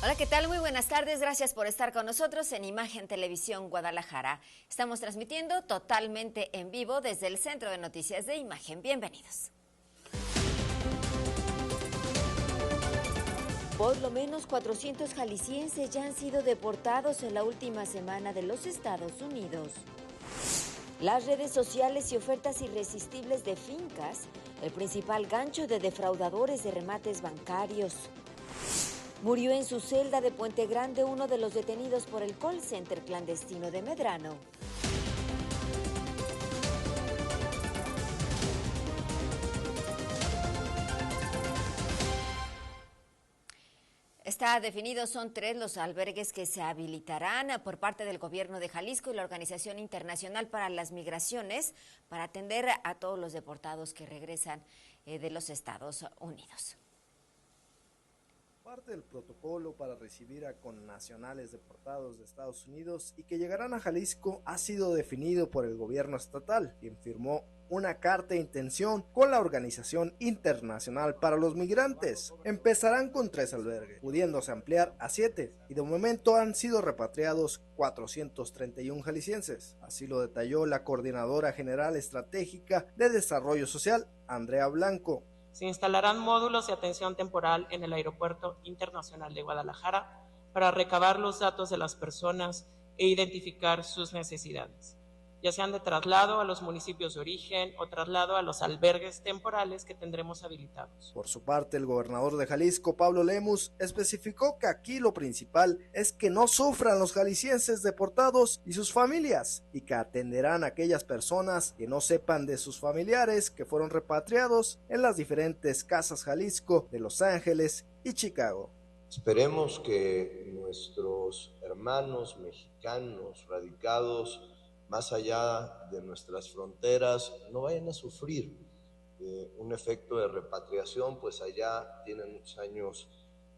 Hola, ¿qué tal? Muy buenas tardes. Gracias por estar con nosotros en Imagen Televisión Guadalajara. Estamos transmitiendo totalmente en vivo desde el Centro de Noticias de Imagen. Bienvenidos. Por lo menos 400 jaliscienses ya han sido deportados en la última semana de los Estados Unidos. Las redes sociales y ofertas irresistibles de fincas, el principal gancho de defraudadores de remates bancarios. Murió en su celda de Puente Grande uno de los detenidos por el call center clandestino de Medrano. Está definido, son 3 los albergues que se habilitarán por parte del gobierno de Jalisco y la Organización Internacional para las Migraciones para atender a todos los deportados que regresan de los Estados Unidos. Parte del protocolo para recibir a connacionales deportados de Estados Unidos y que llegarán a Jalisco ha sido definido por el gobierno estatal, quien firmó una carta de intención con la Organización Internacional para los Migrantes. Empezarán con 3 albergues, pudiéndose ampliar a 7, y de momento han sido repatriados 431 jaliscienses. Así lo detalló la Coordinadora General Estratégica de Desarrollo Social, Andrea Blanco. Se instalarán módulos de atención temporal en el Aeropuerto Internacional de Guadalajara para recabar los datos de las personas e identificar sus necesidades, ya sean de traslado a los municipios de origen o traslado a los albergues temporales que tendremos habilitados. Por su parte, el gobernador de Jalisco, Pablo Lemus, especificó que aquí lo principal es que no sufran los jaliscienses deportados y sus familias, y que atenderán a aquellas personas que no sepan de sus familiares que fueron repatriados en las diferentes casas Jalisco de Los Ángeles y Chicago. Esperemos que nuestros hermanos mexicanos radicados más allá de nuestras fronteras no vayan a sufrir un efecto de repatriación, pues allá tienen muchos años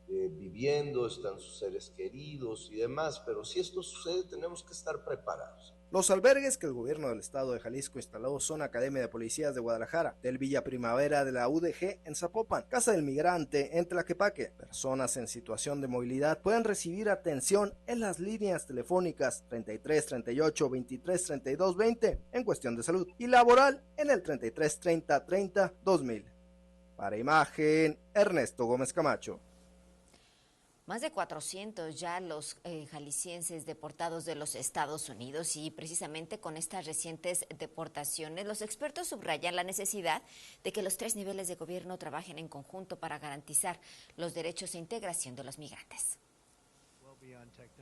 viviendo, están sus seres queridos y demás, pero si esto sucede tenemos que estar preparados. Los albergues que el gobierno del estado de Jalisco instaló son Academia de Policías de Guadalajara, del Villa Primavera de la UDG en Zapopan, Casa del Migrante en Tlaquepaque. Personas en situación de movilidad pueden recibir atención en las líneas telefónicas 33 38 23 32 20 en cuestión de salud y laboral en el 33 30 30 2000. Para Imagen, Ernesto Gómez Camacho. Más de 400 ya los jaliscienses deportados de los Estados Unidos, y precisamente con estas recientes deportaciones los expertos subrayan la necesidad de que los 3 niveles de gobierno trabajen en conjunto para garantizar los derechos e integración de los migrantes.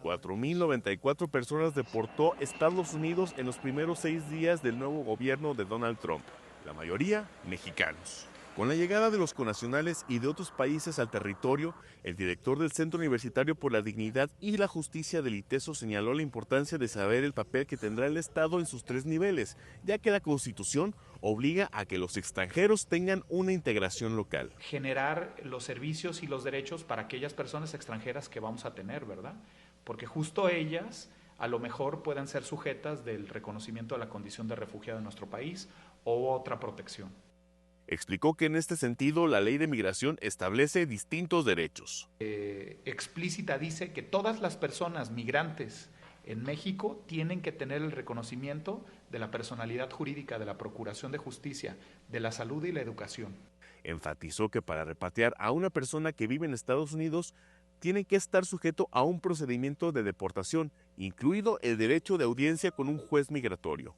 4.094 personas deportó Estados Unidos en los primeros 6 días del nuevo gobierno de Donald Trump, la mayoría mexicanos. Con la llegada de los connacionales y de otros países al territorio, el director del Centro Universitario por la Dignidad y la Justicia del ITESO señaló la importancia de saber el papel que tendrá el Estado en sus 3 niveles, ya que la Constitución obliga a que los extranjeros tengan una integración local. Generar los servicios y los derechos para aquellas personas extranjeras que vamos a tener, ¿verdad? Porque justo ellas a lo mejor puedan ser sujetas del reconocimiento de la condición de refugiado en nuestro país o otra protección. Explicó que en este sentido la ley de migración establece distintos derechos. Explícita dice que todas las personas migrantes en México tienen que tener el reconocimiento de la personalidad jurídica de la Procuración de Justicia, de la salud y la educación. Enfatizó que para repatriar a una persona que vive en Estados Unidos tiene que estar sujeto a un procedimiento de deportación, incluido el derecho de audiencia con un juez migratorio.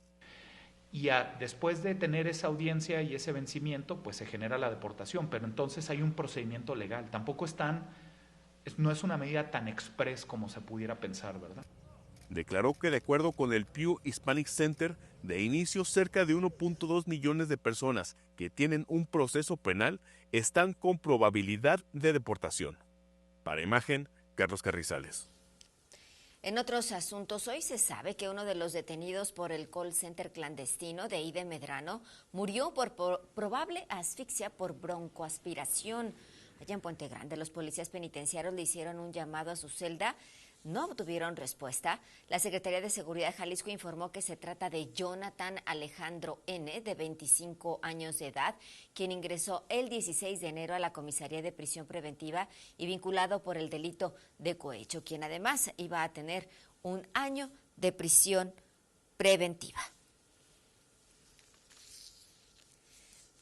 Y después de tener esa audiencia y ese vencimiento, pues se genera la deportación, pero entonces hay un procedimiento legal. Tampoco no es una medida tan express como se pudiera pensar, ¿verdad? Declaró que de acuerdo con el Pew Hispanic Center, de inicio cerca de 1.2 millones de personas que tienen un proceso penal están con probabilidad de deportación. Para Imagen, Carlos Carrizales. En otros asuntos, hoy se sabe que uno de los detenidos por el call center clandestino de ahí de Medrano murió por probable asfixia por broncoaspiración. Allá en Puente Grande, los policías penitenciarios le hicieron un llamado a su celda no obtuvieron respuesta. La Secretaría de Seguridad de Jalisco informó que se trata de Jonathan Alejandro N., de 25 años de edad, quien ingresó el 16 de enero a la Comisaría de Prisión Preventiva y vinculado por el delito de cohecho, quien además iba a tener 1 año de prisión preventiva.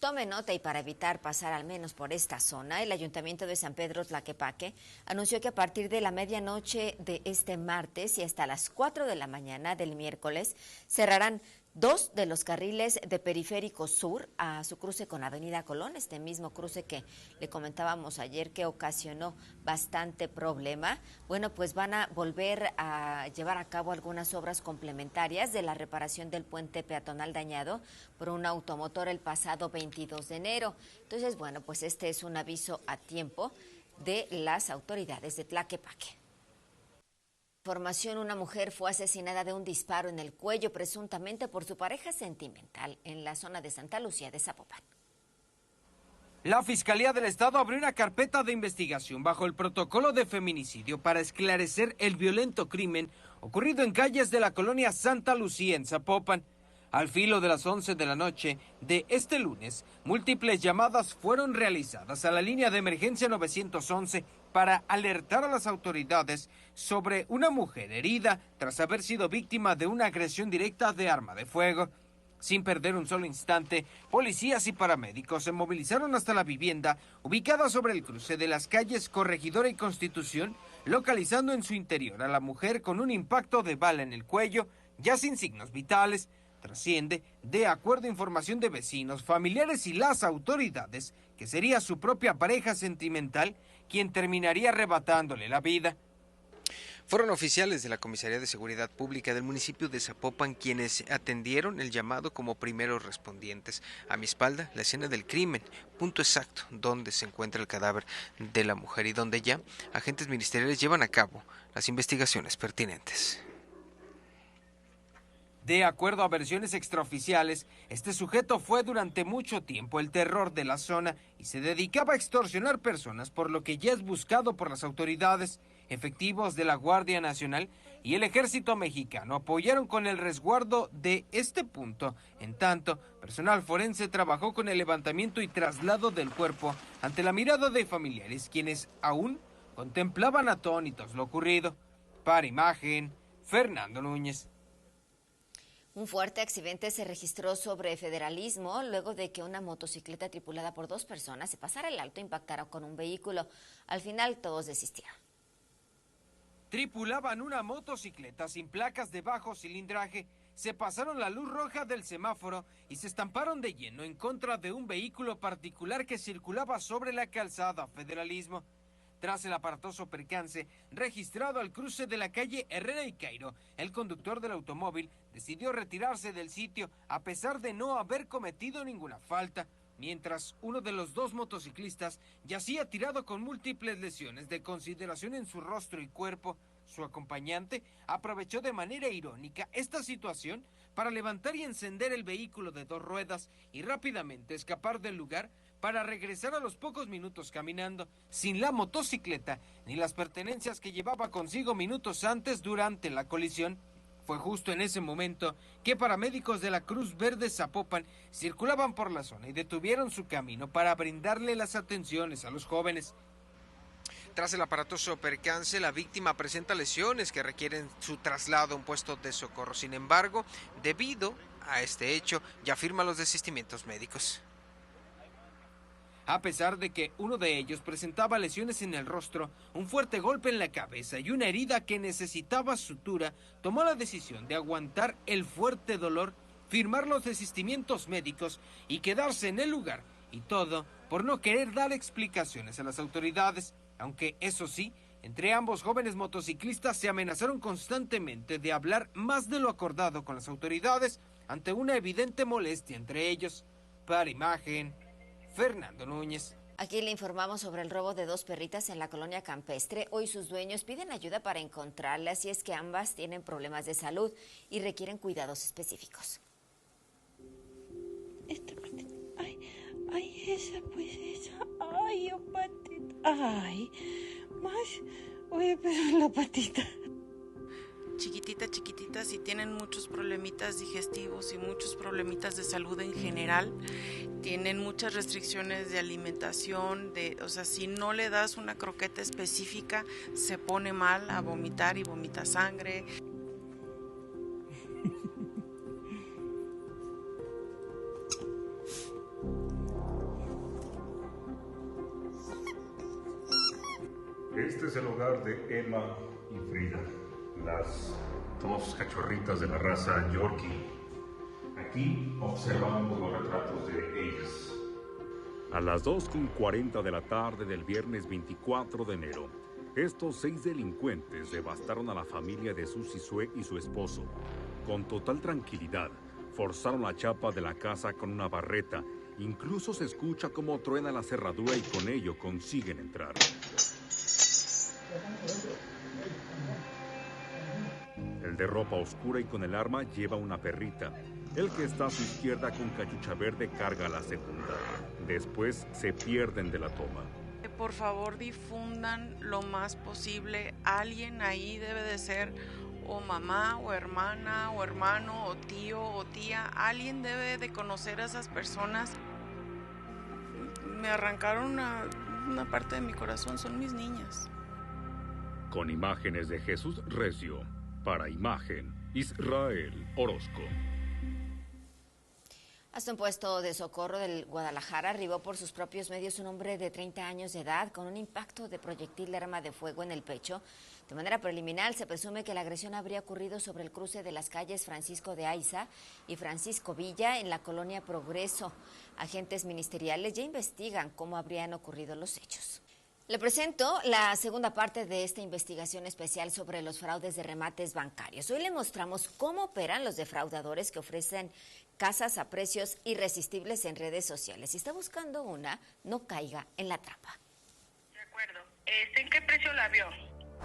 Tome nota y para evitar pasar al menos por esta zona, el Ayuntamiento de San Pedro Tlaquepaque anunció que a partir de la medianoche de este martes y hasta las 4 de la mañana del miércoles cerrarán 2 de los carriles de Periférico Sur a su cruce con Avenida Colón, este mismo cruce que le comentábamos ayer que ocasionó bastante problema. Bueno, pues van a volver a llevar a cabo algunas obras complementarias de la reparación del puente peatonal dañado por un automotor el pasado 22 de enero. Entonces, bueno, pues este es un aviso a tiempo de las autoridades de Tlaquepaque. Información: una mujer fue asesinada de un disparo en el cuello, presuntamente por su pareja sentimental, en la zona de Santa Lucía de Zapopan. La Fiscalía del Estado abrió una carpeta de investigación bajo el protocolo de feminicidio para esclarecer el violento crimen ocurrido en calles de la colonia Santa Lucía en Zapopan. Al filo de las 11 de la noche de este lunes, múltiples llamadas fueron realizadas a la línea de emergencia 911 para alertar a las autoridades sobre una mujer herida tras haber sido víctima de una agresión directa de arma de fuego. Sin perder un solo instante, policías y paramédicos se movilizaron hasta la vivienda ubicada sobre el cruce de las calles Corregidora y Constitución, localizando en su interior a la mujer con un impacto de bala en el cuello, ya sin signos vitales. Trasciende, de acuerdo a información de vecinos, familiares y las autoridades, que sería su propia pareja sentimental quien terminaría arrebatándole la vida. Fueron oficiales de la Comisaría de Seguridad Pública del municipio de Zapopan quienes atendieron el llamado como primeros respondientes. A mi espalda, la escena del crimen, punto exacto donde se encuentra el cadáver de la mujer y donde ya agentes ministeriales llevan a cabo las investigaciones pertinentes. De acuerdo a versiones extraoficiales, este sujeto fue durante mucho tiempo el terror de la zona y se dedicaba a extorsionar personas, por lo que ya es buscado por las autoridades. Efectivos de la Guardia Nacional y el Ejército Mexicano apoyaron con el resguardo de este punto. En tanto, personal forense trabajó con el levantamiento y traslado del cuerpo ante la mirada de familiares, quienes aún contemplaban atónitos lo ocurrido. Para Imagen, Fernando Núñez. Un fuerte accidente se registró sobre Federalismo luego de que una motocicleta tripulada por 2 personas se pasara el alto e impactara con un vehículo. Al final todos desistieron. Tripulaban una motocicleta sin placas de bajo cilindraje, se pasaron la luz roja del semáforo y se estamparon de lleno en contra de un vehículo particular que circulaba sobre la calzada Federalismo. Tras el aparatoso percance registrado al cruce de la calle Herrera y Cairo, el conductor del automóvil decidió retirarse del sitio a pesar de no haber cometido ninguna falta, mientras uno de los 2 motociclistas yacía tirado con múltiples lesiones de consideración en su rostro y cuerpo. Su acompañante aprovechó de manera irónica esta situación para levantar y encender el vehículo de 2 ruedas y rápidamente escapar del lugar para regresar a los pocos minutos caminando, sin la motocicleta ni las pertenencias que llevaba consigo minutos antes durante la colisión. Fue justo en ese momento que paramédicos de la Cruz Verde Zapopan circulaban por la zona y detuvieron su camino para brindarle las atenciones a los jóvenes. Tras el aparatoso percance, la víctima presenta lesiones que requieren su traslado a un puesto de socorro. Sin embargo, debido a este hecho, ya firma los desistimientos médicos. A pesar de que uno de ellos presentaba lesiones en el rostro, un fuerte golpe en la cabeza y una herida que necesitaba sutura, tomó la decisión de aguantar el fuerte dolor, firmar los desistimientos médicos y quedarse en el lugar, y todo por no querer dar explicaciones a las autoridades, aunque eso sí, entre ambos jóvenes motociclistas se amenazaron constantemente de hablar más de lo acordado con las autoridades ante una evidente molestia entre ellos. Para Imagen, Fernando Núñez. Aquí le informamos sobre el robo de 2 perritas en la colonia campestre. Hoy sus dueños piden ayuda para encontrarlas, y es que ambas tienen problemas de salud y requieren cuidados específicos. Esta patita. Ay, esa, pues esa. Ay, patita. Ay, más. Oye, pero la patita. chiquititas y tienen muchos problemitas digestivos y muchos problemitas de salud en general. Tienen muchas restricciones de alimentación, o sea, si no le das una croqueta específica, se pone mal a vomitar y vomita sangre. Este es el hogar de Emma y Frida, las dos cachorritas de la raza Yorkie. Aquí observamos los retratos de ellas. A las 2:40 de la tarde del viernes 24 de enero, estos 6 delincuentes devastaron a la familia de Susi Sue y su esposo. Con total tranquilidad, forzaron la chapa de la casa con una barreta. Incluso se escucha cómo truena la cerradura y con ello consiguen entrar. El de ropa oscura y con el arma lleva una perrita. El que está a su izquierda con cachucha verde carga la segunda. Después se pierden de la toma. Por favor, difundan lo más posible. Alguien ahí debe de ser o mamá, o hermana, o hermano, o tío, o tía. Alguien debe de conocer a esas personas. Me arrancaron una parte de mi corazón, son mis niñas. Con imágenes de Jesús Recio, para Imagen, Israel Orozco. Hasta un puesto de socorro del Guadalajara arribó por sus propios medios un hombre de 30 años de edad con un impacto de proyectil de arma de fuego en el pecho. De manera preliminar, se presume que la agresión habría ocurrido sobre el cruce de las calles Francisco de Aiza y Francisco Villa en la colonia Progreso. Agentes ministeriales ya investigan cómo habrían ocurrido los hechos. Le presento la segunda parte de esta investigación especial sobre los fraudes de remates bancarios. Hoy le mostramos cómo operan los defraudadores que ofrecen casas a precios irresistibles en redes sociales. Si está buscando una, no caiga en la trampa. De acuerdo. ¿En qué precio la vio?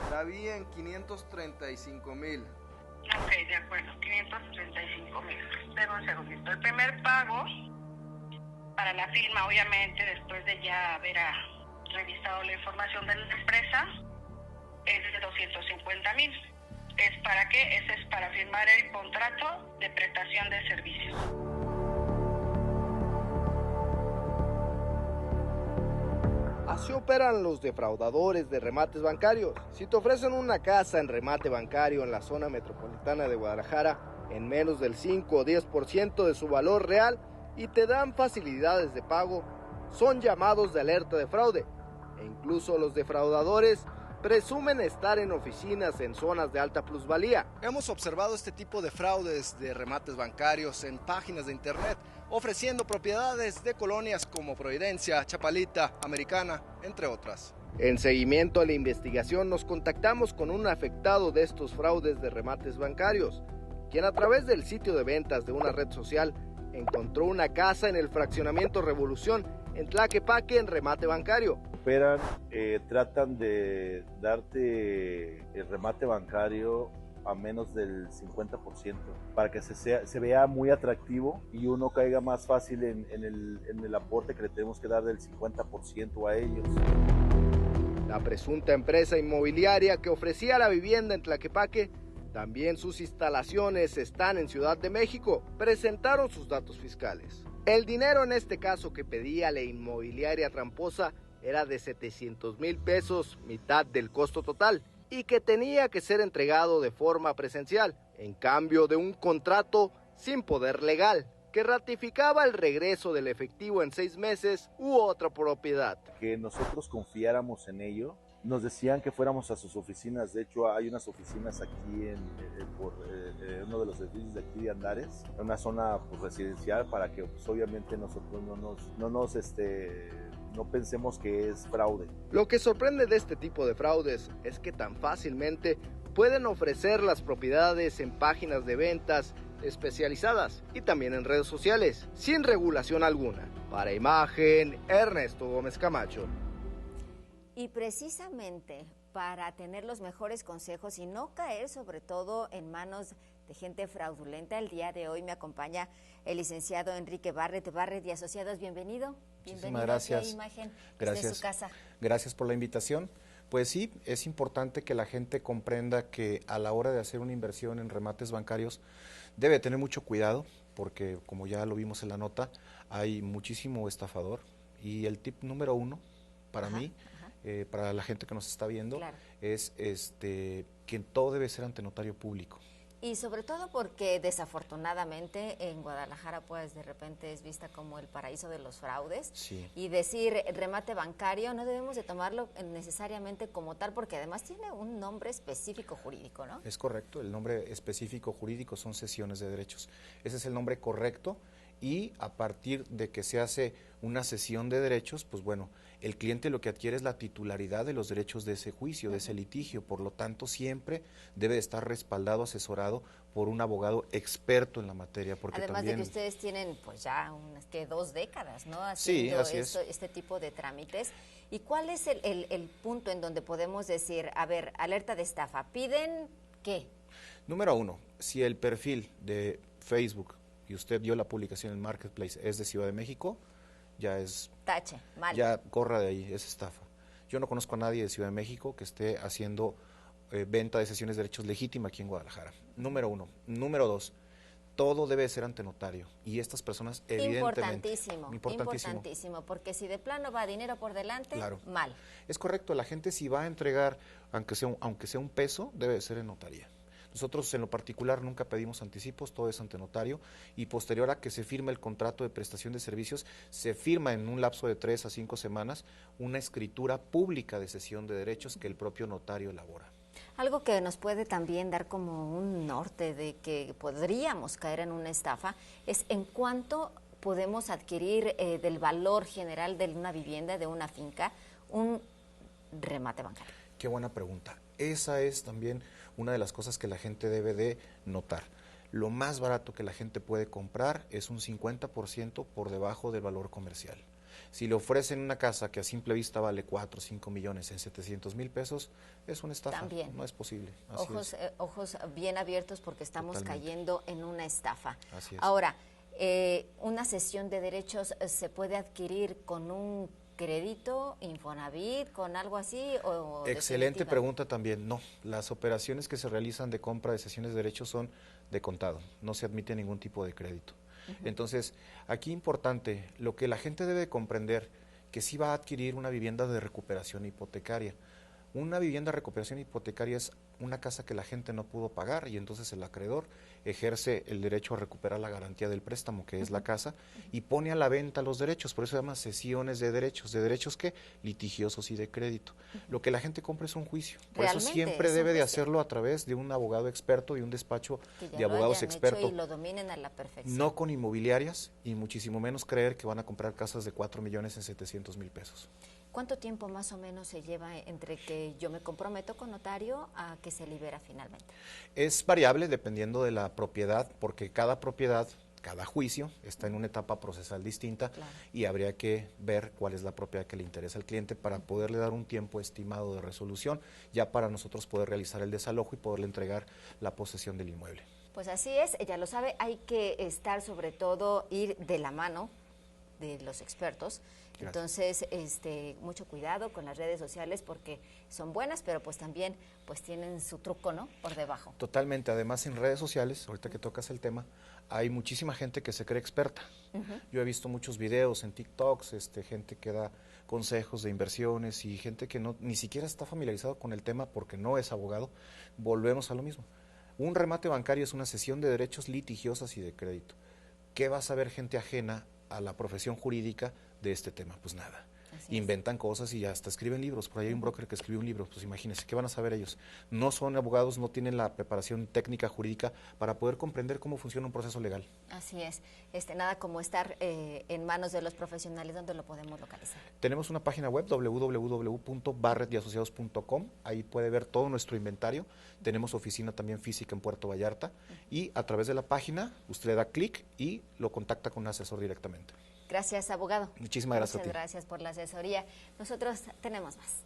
La vi en 535,000. Ok, de acuerdo, 535,000. Deme un segundito. El primer pago para la firma, obviamente, después de ya haber revisado la información de la empresa, es de 250,000. ¿Es para qué? Ese es para firmar el contrato de prestación de servicios. Así operan los defraudadores de remates bancarios. Si te ofrecen una casa en remate bancario en la zona metropolitana de Guadalajara en menos del 5 o 10% de su valor real y te dan facilidades de pago, son llamados de alerta de fraude. E incluso los defraudadores presumen estar en oficinas en zonas de alta plusvalía. Hemos observado este tipo de fraudes de remates bancarios en páginas de internet, ofreciendo propiedades de colonias como Providencia, Chapalita, Americana, entre otras. En seguimiento a la investigación nos contactamos con un afectado de estos fraudes de remates bancarios, quien a través del sitio de ventas de una red social encontró una casa en el fraccionamiento Revolución en Tlaquepaque en remate bancario. Operan, tratan de darte el remate bancario a menos del 50% para que se vea muy atractivo y uno caiga más fácil en el aporte que le tenemos que dar del 50% a ellos. La presunta empresa inmobiliaria que ofrecía la vivienda en Tlaquepaque, también sus instalaciones están en Ciudad de México, presentaron sus datos fiscales. El dinero en este caso que pedía la inmobiliaria tramposa era de 700,000 pesos, mitad del costo total, y que tenía que ser entregado de forma presencial, en cambio de un contrato sin poder legal, que ratificaba el regreso del efectivo en 6 meses u otra propiedad. Que nosotros confiáramos en ello. Nos decían que fuéramos a sus oficinas. De hecho, hay unas oficinas aquí por uno de los edificios de aquí de Andares, en una zona residencial, para que pues, obviamente nosotros no pensemos que es fraude. Lo que sorprende de este tipo de fraudes es que tan fácilmente pueden ofrecer las propiedades en páginas de ventas especializadas y también en redes sociales, sin regulación alguna. Para Imagen, Ernesto Gómez Camacho. Y precisamente para tener los mejores consejos y no caer sobre todo en manos de gente fraudulenta, el día de hoy me acompaña el licenciado Enrique Barret y Asociados. Bienvenido. Muchísimas gracias. A Imagen, gracias. desde su casa. Gracias por la invitación. Pues sí, es importante que la gente comprenda que a la hora de hacer una inversión en remates bancarios debe tener mucho cuidado, porque como ya lo vimos en la nota, hay muchísimo estafador. Y el tip número 1 para mí, para la gente que nos está viendo, es que todo debe ser ante notario público. Y sobre todo porque desafortunadamente en Guadalajara pues de repente es vista como el paraíso de los fraudes. Sí. Y decir remate bancario no debemos de tomarlo necesariamente como tal, porque además tiene un nombre específico jurídico, ¿no? Es correcto, el nombre específico jurídico son cesiones de derechos. Ese es el nombre correcto, y a partir de que se hace una cesión de derechos, pues bueno, el cliente lo que adquiere es la titularidad de los derechos de ese juicio, de ese litigio. Por lo tanto, siempre debe estar respaldado, asesorado por un abogado experto en la materia. Porque además también, de que ustedes tienen pues ya unas 2 décadas, ¿no? Haciendo sí, así es. este tipo de trámites. ¿Y cuál es el punto en donde podemos decir, a ver, alerta de estafa, piden qué? Número 1, si el perfil de Facebook y usted vio la publicación en Marketplace es de Ciudad de México, ya es... Tache, mal. Ya corra de ahí, es estafa. Yo no conozco a nadie de Ciudad de México que esté haciendo venta de cesiones de derechos legítima aquí en Guadalajara. Número 1. Número 2, todo debe ser ante notario. Y estas personas, evidentemente... Importantísimo, porque si de plano va dinero por delante, mal. Es correcto, la gente si va a entregar, aunque sea un peso, debe ser en notaría. Nosotros en lo particular nunca pedimos anticipos, todo es ante notario, y posterior a que se firme el contrato de prestación de servicios, se firma en un lapso de 3 a 5 semanas una escritura pública de cesión de derechos que el propio notario elabora. Algo que nos puede también dar como un norte de que podríamos caer en una estafa es en cuánto podemos adquirir del valor general de una vivienda, de una finca, un remate bancario. Qué buena pregunta. Esa es también una de las cosas que la gente debe de notar. Lo más barato que la gente puede comprar es un 50% por debajo del valor comercial. Si le ofrecen una casa que a simple vista vale 4 o 5 millones en 700,000 pesos, es una estafa. También. No es posible. Ojos bien abiertos porque estamos cayendo en una estafa. Así es. Ahora, una cesión de derechos se puede adquirir con un crédito, Infonavit, con algo así o excelente pregunta también. No, las operaciones que se realizan de compra de cesiones de derechos son de contado, no se admite ningún tipo de crédito. Entonces, aquí importante, lo que la gente debe comprender, que sí va a adquirir una vivienda de recuperación hipotecaria. Una vivienda de recuperación hipotecaria es una casa que la gente no pudo pagar y entonces el acreedor ejerce el derecho a recuperar la garantía del préstamo, que es la casa, y pone a la venta los derechos. Por eso se llama cesiones de derechos que litigiosos y de crédito. Lo que la gente compra es un juicio. Por eso siempre debe de hacerlo a través de un abogado experto y un despacho de abogados expertos. Y lo dominen a la perfección. No con inmobiliarias y muchísimo menos creer que van a comprar casas de 4 millones en 700,000 pesos. ¿Cuánto tiempo más o menos se lleva entre que yo me comprometo con notario a que se libera finalmente? Es variable dependiendo de la propiedad, porque cada propiedad, cada juicio está en una etapa procesal distinta y habría que ver cuál es la propiedad que le interesa al cliente para poderle dar un tiempo estimado de resolución, ya para nosotros poder realizar el desalojo y poderle entregar la posesión del inmueble. Pues así es, ya lo sabe, hay que estar sobre todo, ir de la mano de los expertos. Gracias. Entonces, mucho cuidado con las redes sociales porque son buenas, pero pues también pues tienen su truco, ¿no? Por debajo. Totalmente. Además, en redes sociales, ahorita que tocas el tema, hay muchísima gente que se cree experta. Yo he visto muchos videos en TikToks, gente que da consejos de inversiones y gente que ni siquiera está familiarizado con el tema porque no es abogado. Volvemos a lo mismo. Un remate bancario es una cesión de derechos litigiosas y de crédito. ¿Qué va a saber gente ajena a la profesión jurídica de este tema? Pues nada. Inventan cosas y hasta escriben libros. Por ahí hay un broker que escribe un libro. Pues imagínense, ¿qué van a saber ellos? No son abogados, no tienen la preparación técnica jurídica para poder comprender cómo funciona un proceso legal. Así es. Nada como estar en manos de los profesionales. ¿Dónde lo podemos localizar? Tenemos una página web, www.barretyaasociados.com. Ahí puede ver todo nuestro inventario. Tenemos oficina también física en Puerto Vallarta. Y a través de la página, usted le da clic y lo contacta con un asesor directamente. Gracias, abogado. Muchísimas gracias a ti. Muchas gracias por la asesoría. Nosotros tenemos más.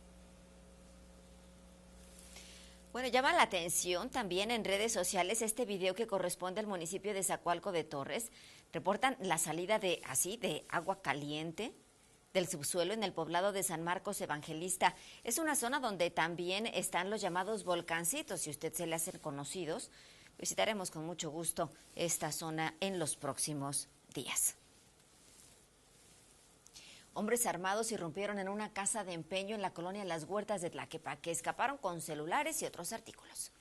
Bueno, llama la atención también en redes sociales este video que corresponde al municipio de Zacualco de Torres. Reportan la salida de agua caliente del subsuelo en el poblado de San Marcos Evangelista. Es una zona donde también están los llamados volcancitos. Si usted se le hacen conocidos, visitaremos con mucho gusto esta zona en los próximos días. Hombres armados irrumpieron en una casa de empeño en la colonia Las Huertas de Tlaquepaque. Escaparon con celulares y otros artículos.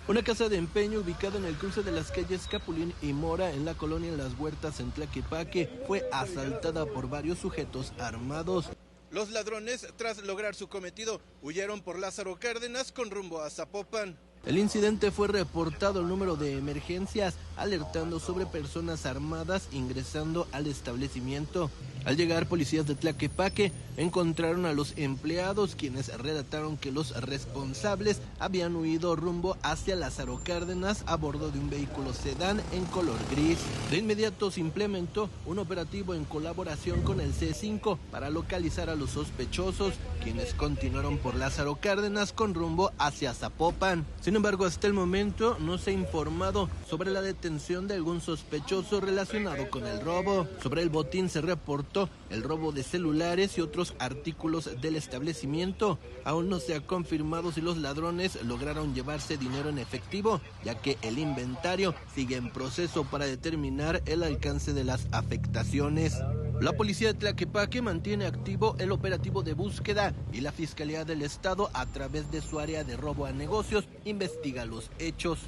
Una casa de empeño ubicada en el cruce de las calles Capulín y Mora en la colonia Las Huertas en Tlaquepaque fue asaltada por varios sujetos armados. Los ladrones, tras lograr su cometido, huyeron por Lázaro Cárdenas con rumbo a Zapopan. El incidente fue reportado al número de emergencias, alertando sobre personas armadas ingresando al establecimiento. Al llegar, policías de Tlaquepaque encontraron a los empleados, quienes relataron que los responsables habían huido rumbo hacia Lázaro Cárdenas a bordo de un vehículo sedán en color gris. De inmediato se implementó un operativo en colaboración con el C5 para localizar a los sospechosos, quienes continuaron por Lázaro Cárdenas con rumbo hacia Zapopan. Sin embargo, hasta el momento no se ha informado sobre la detención de algún sospechoso relacionado con el robo. Sobre el botín se reportó el robo de celulares y otros artículos del establecimiento. Aún no se ha confirmado si los ladrones lograron llevarse dinero en efectivo, ya que el inventario sigue en proceso para determinar el alcance de las afectaciones. La policía de Tlaquepaque mantiene activo el operativo de búsqueda y la Fiscalía del Estado, a través de su área de robo a negocios, investiga los hechos.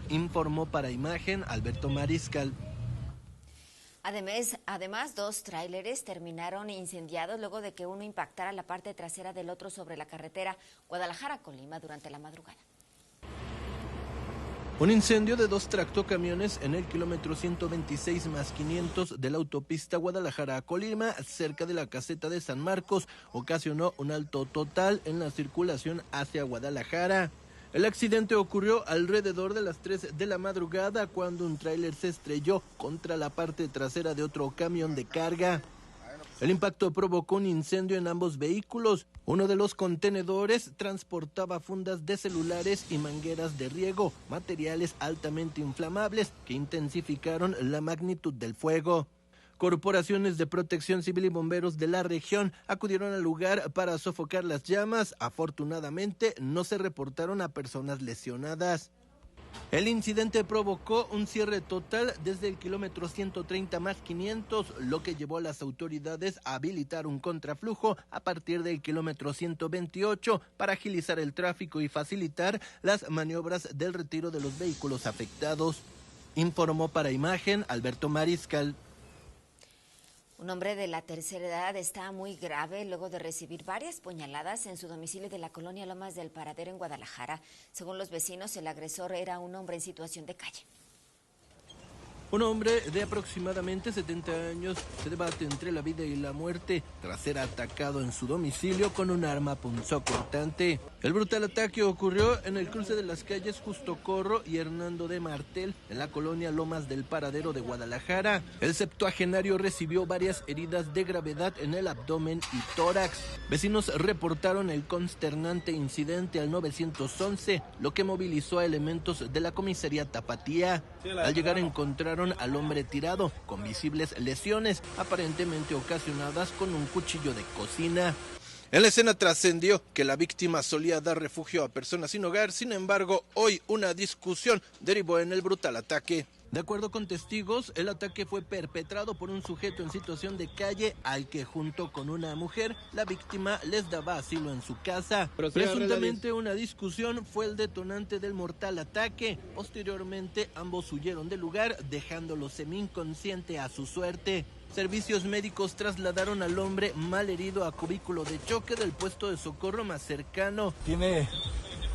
Informó para Imagen Alberto Mariscal. Además, 2 tráileres terminaron incendiados luego de que uno impactara la parte trasera del otro sobre la carretera Guadalajara-Colima durante la madrugada. Un incendio de 2 tractocamiones en el kilómetro 126+500 de la autopista Guadalajara a Colima, cerca de la caseta de San Marcos, ocasionó un alto total en la circulación hacia Guadalajara. El accidente ocurrió alrededor de las 3 de la madrugada cuando un tráiler se estrelló contra la parte trasera de otro camión de carga. El impacto provocó un incendio en ambos vehículos. Uno de los contenedores transportaba fundas de celulares y mangueras de riego, materiales altamente inflamables que intensificaron la magnitud del fuego. Corporaciones de protección civil y bomberos de la región acudieron al lugar para sofocar las llamas. Afortunadamente, no se reportaron a personas lesionadas. El incidente provocó un cierre total desde el kilómetro 130+500, lo que llevó a las autoridades a habilitar un contraflujo a partir del kilómetro 128 para agilizar el tráfico y facilitar las maniobras del retiro de los vehículos afectados. Informó para Imagen Alberto Mariscal. Un hombre de la tercera edad está muy grave luego de recibir varias puñaladas en su domicilio de la colonia Lomas del Paradero en Guadalajara. Según los vecinos, el agresor era un hombre en situación de calle. Un hombre de aproximadamente 70 años se debate entre la vida y la muerte tras ser atacado en su domicilio con un arma punzocortante. El brutal ataque ocurrió en el cruce de las calles Justo Corro y Hernando de Martel, en la colonia Lomas del Paradero de Guadalajara. El septuagenario recibió varias heridas de gravedad en el abdomen y tórax. Vecinos reportaron el consternante incidente al 911, lo que movilizó a elementos de la comisaría Tapatía. Al llegar encontraron al hombre tirado, con visibles lesiones, aparentemente ocasionadas con un cuchillo de cocina. En la escena trascendió que la víctima solía dar refugio a personas sin hogar. Sin embargo, hoy una discusión derivó en el brutal ataque. De acuerdo con testigos, el ataque fue perpetrado por un sujeto en situación de calle al que, junto con una mujer, la víctima les daba asilo en su casa. Presuntamente una discusión fue el detonante del mortal ataque. Posteriormente, ambos huyeron del lugar, dejándolo semi-inconsciente a su suerte. Servicios médicos trasladaron al hombre malherido a cubículo de choque del puesto de socorro más cercano. Tiene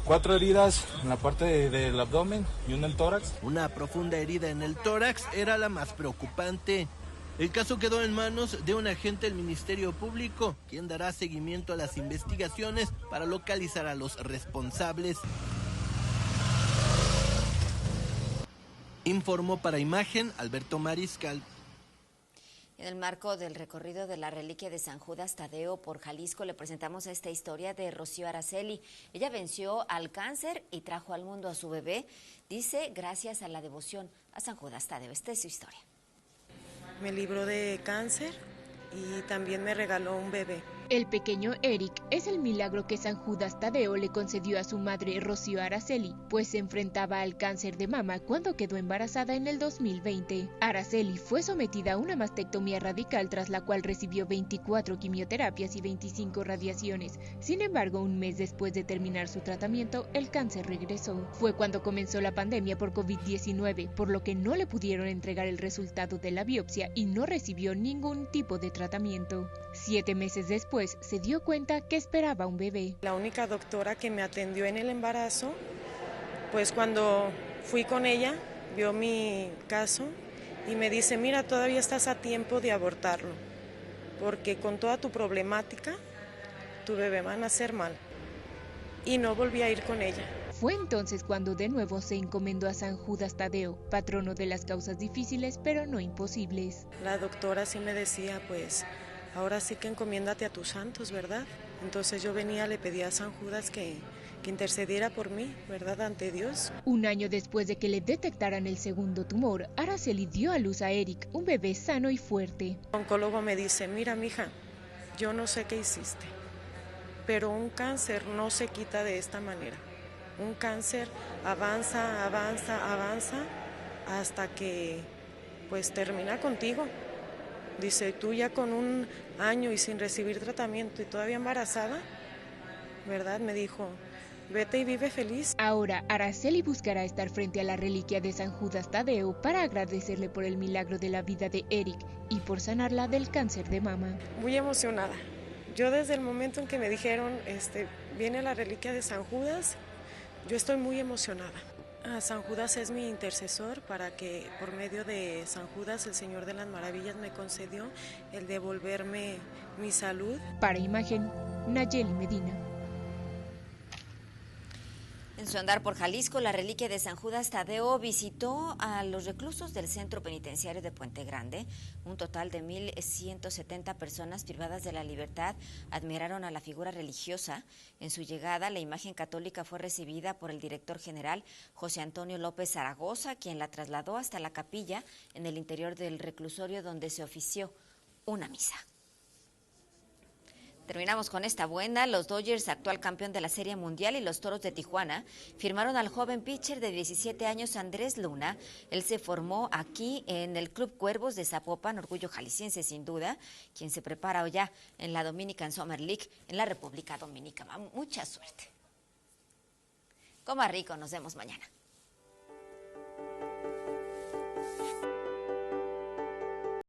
4 heridas en la parte del abdomen y una en el tórax. Una profunda herida en el tórax era la más preocupante. El caso quedó en manos de un agente del Ministerio Público, quien dará seguimiento a las investigaciones para localizar a los responsables. Informó para Imagen Alberto Mariscal. En el marco del recorrido de la reliquia de San Judas Tadeo por Jalisco, le presentamos esta historia de Rocío Araceli. Ella venció al cáncer y trajo al mundo a su bebé, dice, gracias a la devoción a San Judas Tadeo. Esta es su historia. Me libró de cáncer y también me regaló un bebé. El pequeño Eric es el milagro que San Judas Tadeo le concedió a su madre Rocío Araceli, pues se enfrentaba al cáncer de mama cuando quedó embarazada en el 2020. Araceli fue sometida a una mastectomía radical tras la cual recibió 24 quimioterapias y 25 radiaciones. Sin embargo, un mes después de terminar su tratamiento, el cáncer regresó. Fue cuando comenzó la pandemia por COVID-19, por lo que no le pudieron entregar el resultado de la biopsia y no recibió ningún tipo de tratamiento. 7 meses después, se dio cuenta que esperaba un bebé. La única doctora que me atendió en el embarazo, pues cuando fui con ella, vio mi caso y me dice, mira, todavía estás a tiempo de abortarlo, porque con toda tu problemática, tu bebé va a nacer mal. Y no volví a ir con ella. Fue entonces cuando de nuevo se encomendó a San Judas Tadeo, patrono de las causas difíciles pero no imposibles. La doctora sí me decía, pues, ahora sí que encomiéndate a tus santos, ¿verdad? Entonces yo venía, le pedía a San Judas que intercediera por mí, ¿verdad? Ante Dios. Un año después de que le detectaran el segundo tumor, Araceli dio a luz a Eric, un bebé sano y fuerte. El oncólogo me dice, mira, mija, yo no sé qué hiciste, pero un cáncer no se quita de esta manera. Un cáncer avanza, avanza, avanza, hasta que pues termina contigo. Dice, tú ya con 1 año y sin recibir tratamiento y todavía embarazada, ¿verdad? Me dijo, vete y vive feliz. Ahora, Araceli buscará estar frente a la reliquia de San Judas Tadeo para agradecerle por el milagro de la vida de Eric y por sanarla del cáncer de mama. Muy emocionada. Yo desde el momento en que me dijeron, viene la reliquia de San Judas, yo estoy muy emocionada. San Judas es mi intercesor para que por medio de San Judas el Señor de las Maravillas me concedió el devolverme mi salud. Para Imagen, Nayeli Medina. En su andar por Jalisco, la reliquia de San Judas Tadeo visitó a los reclusos del Centro Penitenciario de Puente Grande. Un total de 1,170 personas privadas de la libertad admiraron a la figura religiosa. En su llegada, la imagen católica fue recibida por el director general José Antonio López Zaragoza, quien la trasladó hasta la capilla en el interior del reclusorio donde se ofició una misa. Terminamos con esta buena. Los Dodgers, actual campeón de la Serie Mundial, y los Toros de Tijuana firmaron al joven pitcher de 17 años Andrés Luna. Él se formó aquí en el Club Cuervos de Zapopan, orgullo jalisciense sin duda, quien se prepara ya en la Dominican Summer League en la República Dominicana. Mucha suerte. Coma rico, nos vemos mañana.